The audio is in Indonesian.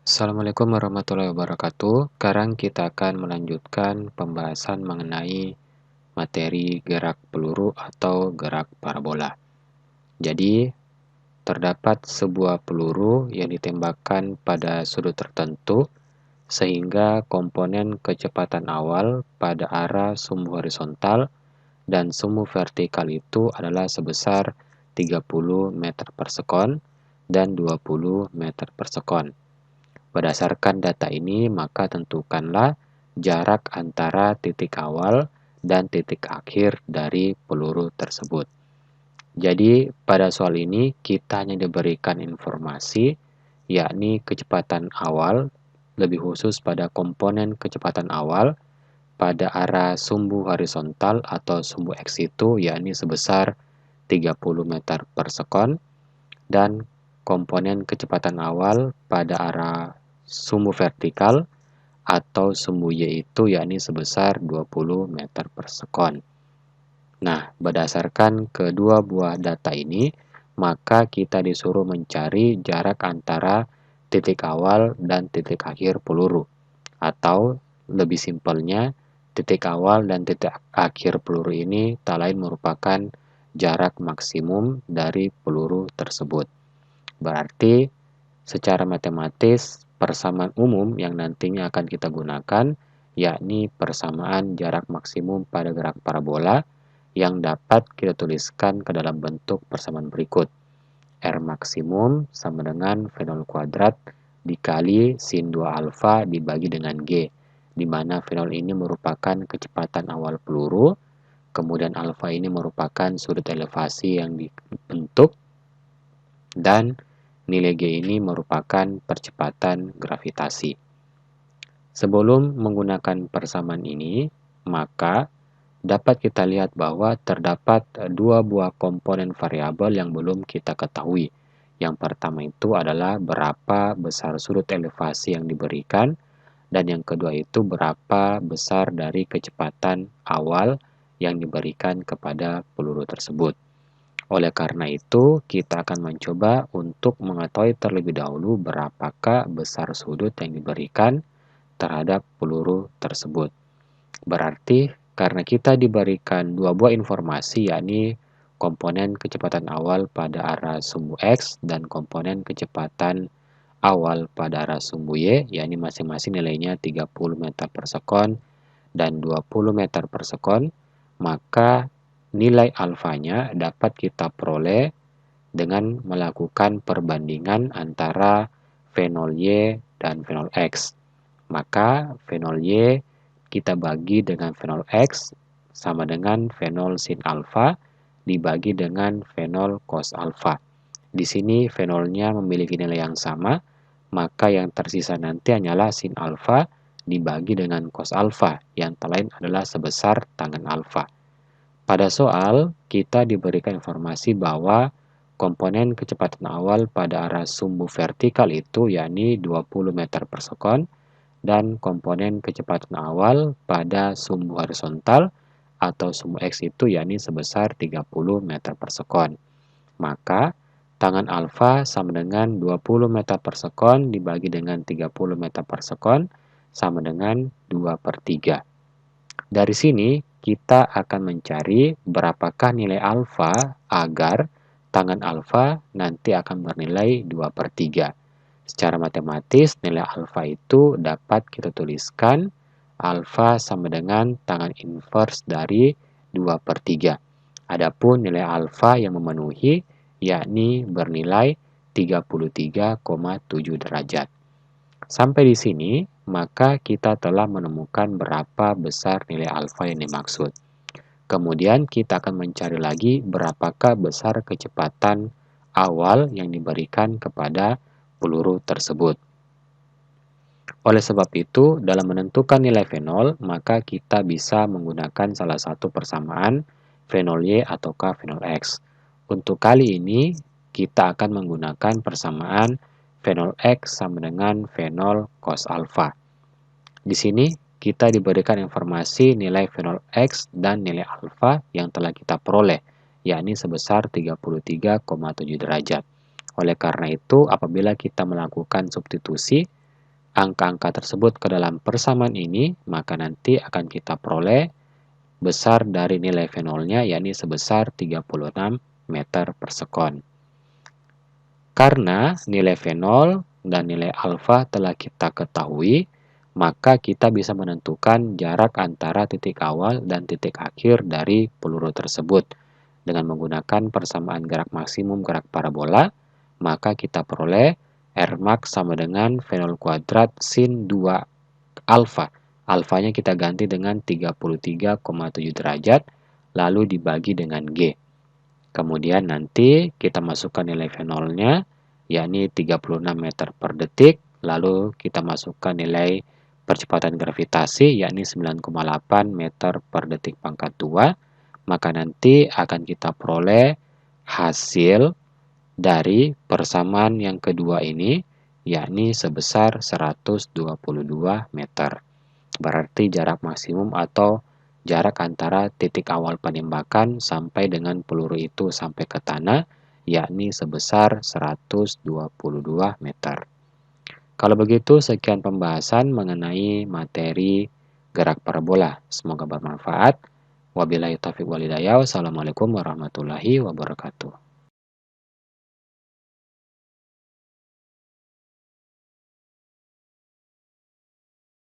Assalamualaikum warahmatullahi wabarakatuh. Sekarang kita akan melanjutkan pembahasan mengenai materi gerak peluru atau gerak parabola. Jadi, terdapat sebuah peluru yang ditembakkan pada sudut tertentu sehingga komponen kecepatan awal pada arah sumbu horizontal dan sumbu vertikal itu adalah sebesar 30 meter per sekon dan 20 meter per sekon. Berdasarkan data ini, maka tentukanlah jarak antara titik awal dan titik akhir dari peluru tersebut. Jadi, pada soal ini kita hanya diberikan informasi, yakni kecepatan awal, lebih khusus pada komponen kecepatan awal pada arah sumbu horizontal atau sumbu X itu, yakni sebesar 30 meter per sekon, dan komponen kecepatan awal pada arah sumbu vertikal atau sumbu Y itu yakni sebesar 20 meter per sekon. Nah, berdasarkan kedua buah data ini, maka kita disuruh mencari jarak antara titik awal dan titik akhir peluru. Atau lebih simpelnya, titik awal dan titik akhir peluru ini tak lain merupakan jarak maksimum dari peluru tersebut. Berarti secara matematis, persamaan umum yang nantinya akan kita gunakan, yakni persamaan jarak maksimum pada gerak parabola yang dapat kita tuliskan ke dalam bentuk persamaan berikut. R maksimum sama dengan V0 kuadrat dikali sin 2 alfa dibagi dengan G, di mana V0 ini merupakan kecepatan awal peluru, kemudian alfa ini merupakan sudut elevasi yang dibentuk, dan nilai G ini merupakan percepatan gravitasi. Sebelum menggunakan persamaan ini, maka dapat kita lihat bahwa terdapat dua buah komponen variabel yang belum kita ketahui. Yang pertama itu adalah berapa besar sudut elevasi yang diberikan, dan yang kedua itu berapa besar dari kecepatan awal yang diberikan kepada peluru tersebut. Oleh karena itu, kita akan mencoba untuk mengetahui terlebih dahulu berapakah besar sudut yang diberikan terhadap peluru tersebut. Berarti, karena kita diberikan dua buah informasi, yakni komponen kecepatan awal pada arah sumbu X dan komponen kecepatan awal pada arah sumbu Y, yakni masing-masing nilainya 30 meter per sekon dan 20 meter per sekon, maka nilai alfanya dapat kita peroleh dengan melakukan perbandingan antara V0Y dan V0X. Maka V0Y kita bagi dengan V0X sama dengan V0 sin alfa dibagi dengan V0 cos alfa. Di sini V0-nya memiliki nilai yang sama, maka yang tersisa nanti hanyalah sin alfa dibagi dengan cos alfa, yang lain adalah sebesar tangen alfa. Pada soal, kita diberikan informasi bahwa komponen kecepatan awal pada arah sumbu vertikal itu yakni 20 meter per sekon, dan komponen kecepatan awal pada sumbu horizontal atau sumbu X itu yakni sebesar 30 meter per sekon. Maka, tangen alfa sama dengan 20 meter per sekon dibagi dengan 30 meter per sekon sama dengan 2 per 3. Dari sini, kita akan mencari berapakah nilai alfa agar tangen alfa nanti akan bernilai 2 per 3. Secara matematis, nilai alfa itu dapat kita tuliskan alfa sama dengan tangen inverse dari 2 per 3. Adapun nilai alfa yang memenuhi yakni bernilai 33,7 derajat. Sampai di sini, maka kita telah menemukan berapa besar nilai alfa yang dimaksud. Kemudian kita akan mencari lagi berapakah besar kecepatan awal yang diberikan kepada peluru tersebut. Oleh sebab itu, dalam menentukan nilai V0, maka kita bisa menggunakan salah satu persamaan V0Y ataukah V0X. Untuk kali ini, kita akan menggunakan persamaan V0X sama dengan V0 cos alfa. Di sini, kita diberikan informasi nilai V0X dan nilai alfa yang telah kita peroleh, yakni sebesar 33,7 derajat. Oleh karena itu, apabila kita melakukan substitusi, angka-angka tersebut ke dalam persamaan ini, maka nanti akan kita peroleh besar dari nilai V0-nya, yakni sebesar 36 meter per sekon. Karena nilai V0 dan nilai alfa telah kita ketahui, maka kita bisa menentukan jarak antara titik awal dan titik akhir dari peluru tersebut. Dengan menggunakan persamaan gerak maksimum gerak parabola, maka kita peroleh Rmax sama dengan V0 kuadrat sin 2 alfa. Alfanya kita ganti dengan 33,7 derajat, lalu dibagi dengan G. Kemudian nanti kita masukkan nilai V0-nya, yakni 36 meter per detik, lalu kita masukkan nilai percepatan gravitasi, yakni 9,8 meter per detik pangkat 2, maka nanti akan kita peroleh hasil dari persamaan yang kedua ini, yakni sebesar 122 meter. Berarti jarak maksimum atau jarak antara titik awal penembakan sampai dengan peluru itu sampai ke tanah, yakni sebesar 122 meter. Kalau begitu, sekian pembahasan mengenai materi gerak parabola. Semoga bermanfaat. Wabillahi taufiq wal hidayah. Wassalamualaikum warahmatullahi wabarakatuh.